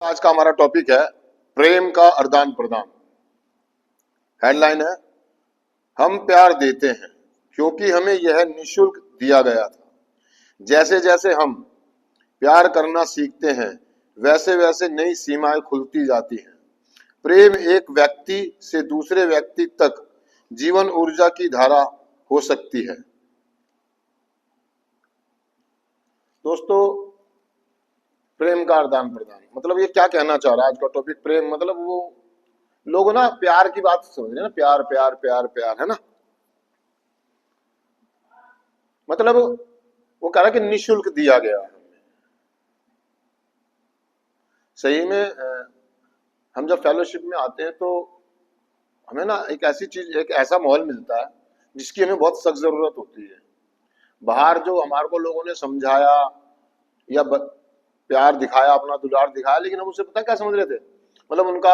आज का हमारा टॉपिक है प्रेम का आदान प्रदान। हेडलाइन है, हम प्यार देते हैं क्योंकि हमें यह निःशुल्क दिया गया था। जैसे जैसे हम प्यार करना सीखते हैं वैसे वैसे नई सीमाएं खुलती जाती हैं। प्रेम एक व्यक्ति से दूसरे व्यक्ति तक जीवन ऊर्जा की धारा हो सकती है। दोस्तों, प्रेम का आदान प्रदान मतलब ये क्या कहना चाह रहा है आज का टॉपिक? प्रेम मतलब वो लोग ना प्यार की बात समझ रहे हैं ना, प्यार प्यार प्यार प्यार, है ना। मतलब वो कह रहा है कि निःशुल्क दिया गया हमें। सही में हम जब फेलोशिप में आते हैं तो हमें ना एक ऐसी चीज, एक ऐसा माहौल मिलता है जिसकी हमें बहुत सख्त जरूरत होती है। बाहर जो हमारे को लोगों ने समझाया या प्यार दिखाया, अपना दुलार दिखाया, लेकिन हम उससे पता क्या समझ रहे थे? मतलब उनका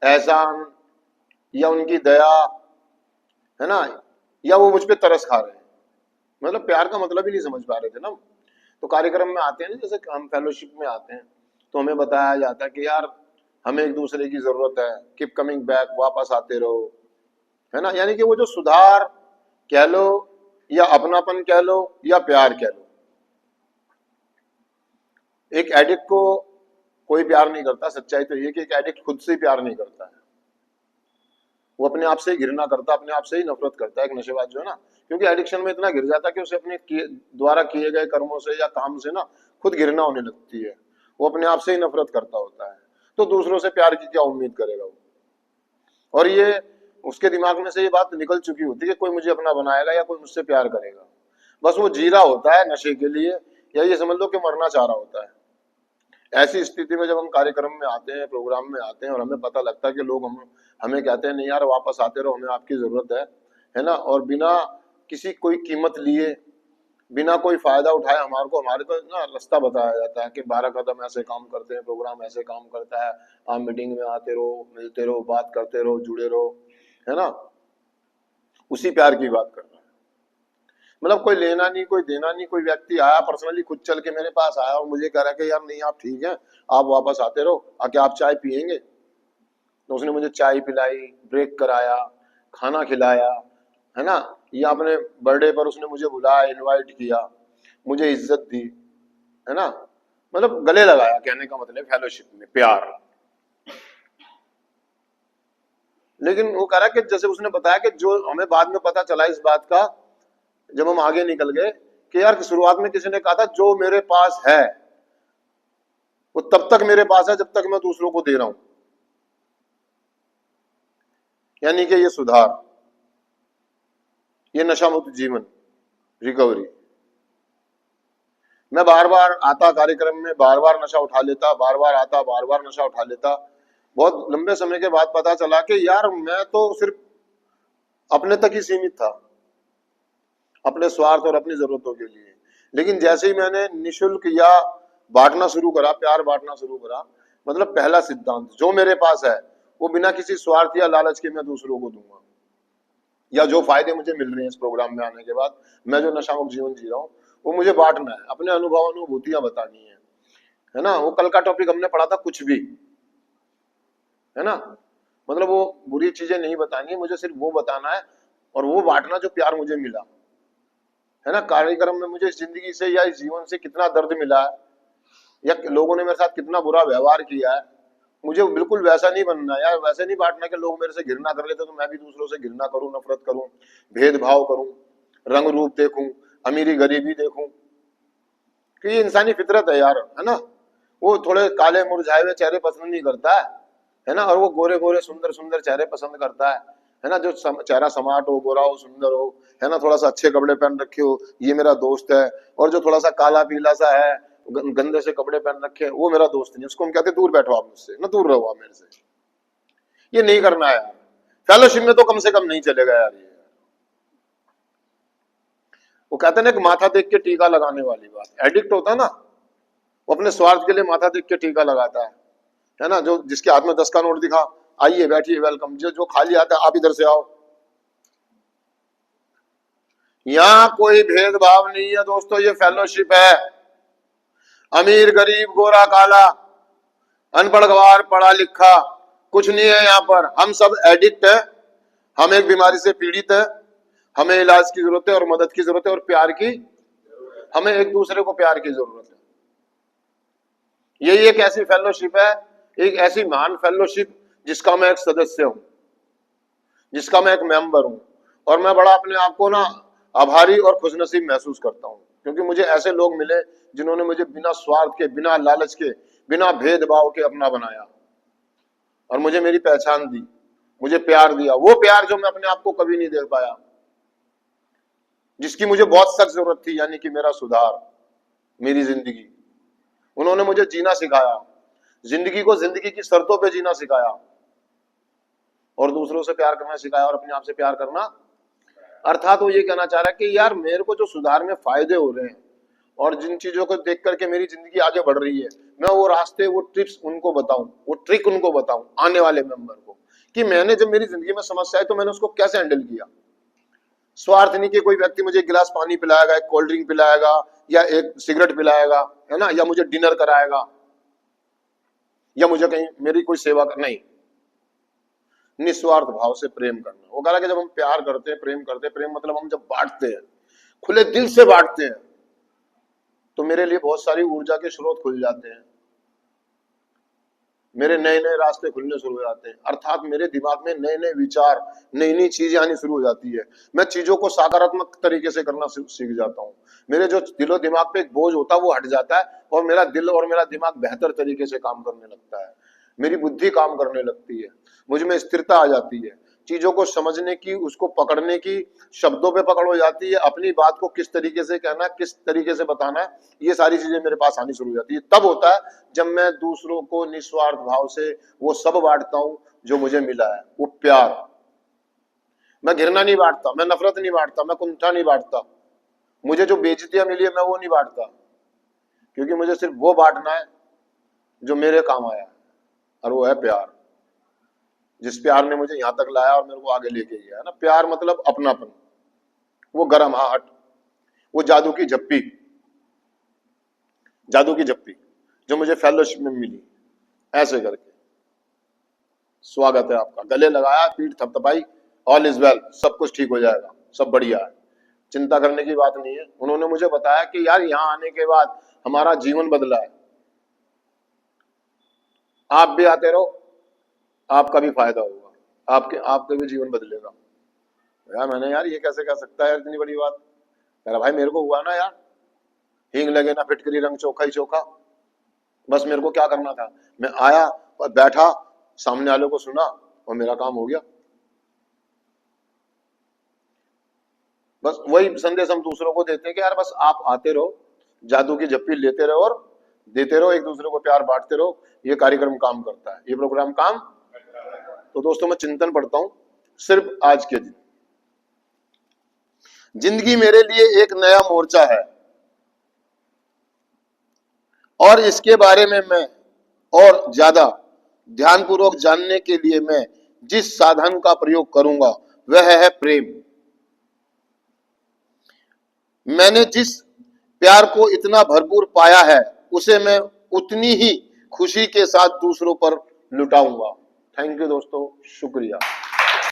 एहसान या उनकी दया, है ना, या वो मुझ पे तरस खा रहे हैं। मतलब प्यार का मतलब ही नहीं समझ पा रहे थे ना। तो कार्यक्रम में आते हैं ना, जैसे हम फेलोशिप में आते हैं तो हमें बताया जाता है कि यार हमें एक दूसरे की जरूरत है, कीप कमिंग बैक, वापस आते रहो, है ना। यानी कि वो जो सुधार कह लो या अपनापन कह लो या प्यार कह लो, एक एडिक्ट को कोई प्यार नहीं करता। सच्चाई तो ये कि एक एडिक्ट खुद से ही प्यार नहीं करता है, वो अपने आप से ही घृणा करता, अपने आप से ही नफरत करता है, एक नशेबाज जो है ना। क्योंकि एडिक्शन में इतना गिर जाता है कि उसे अपने द्वारा किए गए कर्मों से या काम से ना खुद घृणा होने लगती है। वो अपने आप से ही नफरत करता होता है, तो दूसरों से प्यार की क्या उम्मीद करेगा वो? और ये उसके दिमाग में से ये बात निकल चुकी होती है कि कोई मुझे अपना बनाएगा या कोई मुझसे प्यार करेगा। बस वो जी रहा होता है नशे के लिए, या ये समझ लो कि मरना चाह रहा होता है। ऐसी स्थिति में जब हम कार्यक्रम में आते हैं, प्रोग्राम में आते हैं और हमें पता लगता है कि लोग हमें कहते हैं नहीं यार वापस आते रहो, हमें आपकी जरूरत है ना, और बिना किसी कोई कीमत लिए, बिना कोई फायदा उठाए हमारे को ना रास्ता बताया जाता है कि 12 कदम ऐसे काम करते हैं, प्रोग्राम ऐसे काम करता है, आप मीटिंग में आते रहो, मिलते रहो, बात करते रहो, जुड़े रहो, है ना। उसी प्यार की बात कर रहा है। मतलब कोई लेना नहीं, कोई देना नहीं। कोई व्यक्ति आया पर्सनली, खुद चल के मेरे पास आया और मुझे कह रहा है कि यार नहीं आप ठीक हैं, आप वापस आते रहो, आके आप चाय पियेंगे। तो उसने मुझे चाय पिलाई, ब्रेक कराया, खाना खिलाया, है ना, या अपने बर्थडे पर उसने मुझे बुलाया, इनवाइट किया, मुझे इज्जत दी, है ना। मतलब गले लगाया, कहने का मतलब फेलोशिप में प्यार। लेकिन वो कह रहा है कि जैसे उसने बताया कि जो हमें बाद में पता चला इस बात का, जब हम आगे निकल गए, कि यार शुरुआत में किसी ने कहा था जो मेरे पास है वो तब तक मेरे पास है जब तक मैं दूसरों को दे रहा हूं। यानी कि ये सुधार, ये नशा मुक्त जीवन, रिकवरी। मैं बार बार आता कार्यक्रम में, बार बार नशा उठा लेता, बार बार आता, बार बार नशा उठा लेता। बहुत लंबे समय के बाद पता चला कि यार मैं तो सिर्फ अपने तक ही सीमित था, अपने स्वार्थ और अपनी जरूरतों के लिए। लेकिन जैसे ही मैंने निशुल्क या बांटना शुरू करा, प्यार बांटना शुरू करा, मतलब पहला सिद्धांत जो मेरे पास है वो बिना किसी स्वार्थ या लालच के मैं दूसरों को दूंगा। या जो फायदे मुझे मिल रहे हैं इस प्रोग्राम में आने के बाद, मैं जो नशामुक्त जीवन जी रहा हूँ, वो मुझे बांटना है, अपने अनुभव अनुभूतियां बतानी है ना। वो कल का टॉपिक हमने पढ़ा था, कुछ भी, है ना। मतलब वो बुरी चीजें नहीं बतानी है, मुझे सिर्फ वो बताना है और वो बांटना जो प्यार मुझे मिला, है ना। कार्यक्रम में मुझे इस जिंदगी से या इस जीवन से कितना दर्द मिला है, या लोगों ने मेरे साथ कितना बुरा व्यवहार किया है, मुझे बिल्कुल वैसा नहीं बनना यार। वैसे नहीं बांटना कि लोग मेरे से घृणा कर लेते तो मैं भी दूसरों से घृणा करूं, नफरत करूं, भेदभाव करूं, रंग रूप देखूं, अमीरी गरीबी देखूं। कि ये इंसानी फितरत है यार, है ना। वो थोड़े काले मुरझाए हुए चेहरे पसंद नहीं करता है ना, और वो गोरे गोरे सुंदर सुंदर चेहरे पसंद करता है ना। जो चेहरा समाट हो, गोरा हो, सुंदर हो, है ना, थोड़ा सा अच्छे कपड़े पहन रखे हो, ये मेरा दोस्त है। और जो थोड़ा सा काला पीला सा है, गंदे से कपड़े पहन रखे हैं, वो मेरा दोस्त नहीं। उसको हम कहते दूर बैठो आप मुझसे, ना दूर रहो आप मेरे से। ये नहीं करना है यार। फेलोशिप में तो कम से कम नहीं चलेगा यार ये। वो कहते हैं ना, एक माथा देख के टीका लगाने वाली बात। एडिक्ट होता है ना, वो अपने स्वार्थ के लिए माथा देख के टीका लगाता है ना। जो जिसके हाथ में 10 का नोट दिखा, आइए बैठिए, वेलकम। जो जो खाली आता है, आप इधर से आओ। यहां कोई भेदभाव नहीं है दोस्तों, ये फेलोशिप है। अमीर गरीब, गोरा काला, अनपढ़ गवार पढ़ा लिखा कुछ नहीं है यहाँ पर। हम सब एडिक्ट है, हम एक बीमारी से पीड़ित है, हमें इलाज की जरूरत है और मदद की जरूरत है और प्यार की, हमें एक दूसरे को प्यार की जरूरत है। यही एक ऐसी फेलोशिप है, एक ऐसी महान फेलोशिप जिसका मैं एक सदस्य हूं, जिसका मैं एक मेंबर हूं, और मैं बड़ा अपने आप को ना आभारी और खुशनसीब महसूस करता हूं, क्योंकि मुझे ऐसे लोग मिले जिन्होंने मुझे बिना स्वार्थ के, बिना लालच के, बिना भेदभाव के अपना बनाया और मुझे मेरी पहचान दी, मुझे प्यार दिया, वो प्यार जो मैं अपने आप को कभी नहीं दे पाया, जिसकी मुझे बहुत सख्त जरूरत थी, यानी कि मेरा सुधार, मेरी जिंदगी। उन्होंने मुझे जीना सिखाया, जिंदगी को जिंदगी की शर्तों पे जीना सिखाया और दूसरों से प्यार करना सिखाया और अपने आप से प्यार करना। अर्थात वो ये कहना चाह रहा है कि यार मेरे को जो सुधार में फायदे हो रहे हैं और जिन चीजों को देख करके मेरी जिंदगी आगे बढ़ रही है, मैं वो रास्ते, वो टिप्स उनको बताऊं, वो ट्रिक उनको बताऊं आने वाले मेंबर को, कि मैंने जब मेरी जिंदगी में समस्या है तो मैंने उसको कैसे हैंडल किया। स्वार्थ नहीं कि कोई व्यक्ति मुझे एक गिलास पानी पिलाएगा, एक कोल्ड ड्रिंक पिलाएगा या एक सिगरेट पिलाएगा, है ना, या मुझे डिनर कराएगा या मुझे कहीं मेरी कोई सेवा कर, नहीं, निस्वार्थ भाव से प्रेम करना। वो कह रहा कि जब हम प्यार करते हैं, प्रेम करते हैं, प्रेम मतलब हम जब बांटते हैं, खुले दिल से बांटते हैं, तो मेरे लिए बहुत सारी ऊर्जा के स्रोत खुल जाते हैं, मेरे नए नए रास्ते खुलने शुरू हो जाते हैं। अर्थात मेरे दिमाग में नए नए विचार, नई नई चीजें आनी शुरू हो जाती है, मैं चीजों को सकारात्मक तरीके से करना सीख जाता हूँ। मेरे जो दिलो दिमाग पे एक बोझ होता है वो हट जाता है और मेरा दिल और मेरा दिमाग बेहतर तरीके से काम करने लगता है, मेरी बुद्धि काम करने लगती है, मुझ में स्थिरता आ जाती है, चीजों को समझने की, उसको पकड़ने की, शब्दों पे पकड़ हो जाती है, अपनी बात को किस तरीके से कहना, किस तरीके से बताना है, ये सारी चीजें मेरे पास आनी शुरू हो जाती है। तब होता है जब मैं दूसरों को निस्वार्थ भाव से वो सब बांटता हूं जो मुझे मिला है, वो प्यार। मैं घृणा नहीं बांटता, मैं नफरत नहीं बांटता, मैं कुंठा नहीं बांटता, मुझे जो बेइज्जतियां मिली है मैं वो नहीं बांटता, क्योंकि मुझे सिर्फ वो बांटना है जो मेरे काम आया है, और वो है प्यार। जिस प्यार ने मुझे यहां तक लाया और मेरे को आगे लेके गया है ना। प्यार मतलब अपनापन, वो गर्माहट, वो जादू की झप्पी, जादू की झप्पी जो मुझे फेलोशिप में मिली। ऐसे करके स्वागत है आपका, गले लगाया, पीठ थपथपाई, ऑल इज वेल, सब कुछ ठीक हो जाएगा, सब बढ़िया है, चिंता करने की बात नहीं है। उन्होंने मुझे बताया कि यार यहां आने के बाद हमारा जीवन बदला है, आप भी आते रहो, आपका भी फायदा होगा, आपके भी जीवन बदलेगा। यार मैंने, यार ये कैसे कह सकता है यार इतनी बड़ी बात। कह रहा भाई मेरे को हुआ ना यार, हींग लगे ना फिटकरी, रंग चोखा ही चोखा। बस मेरे को क्या करना था, मैं आया और बैठा, सामने वाले को सुना और मेरा काम हो गया। बस वही संदेश हम दूसरों को देते हैं कि यार बस आप आते रहो, जादू की झप्पी लेते रहो और देते रहो, एक दूसरे को प्यार बांटते रहो, ये कार्यक्रम काम करता है, ये प्रोग्राम काम। तो दोस्तों मैं चिंतन पढ़ता हूं सिर्फ आज के दिन। जिंदगी मेरे लिए एक नया मोर्चा है और इसके बारे में मैं और ज्यादा ध्यानपूर्वक जानने के लिए मैं जिस साधन का प्रयोग करूंगा वह है प्रेम। मैंने जिस प्यार को इतना भरपूर पाया है उसे मैं उतनी ही खुशी के साथ दूसरों पर लुटाऊंगा। थैंक यू दोस्तों, शुक्रिया।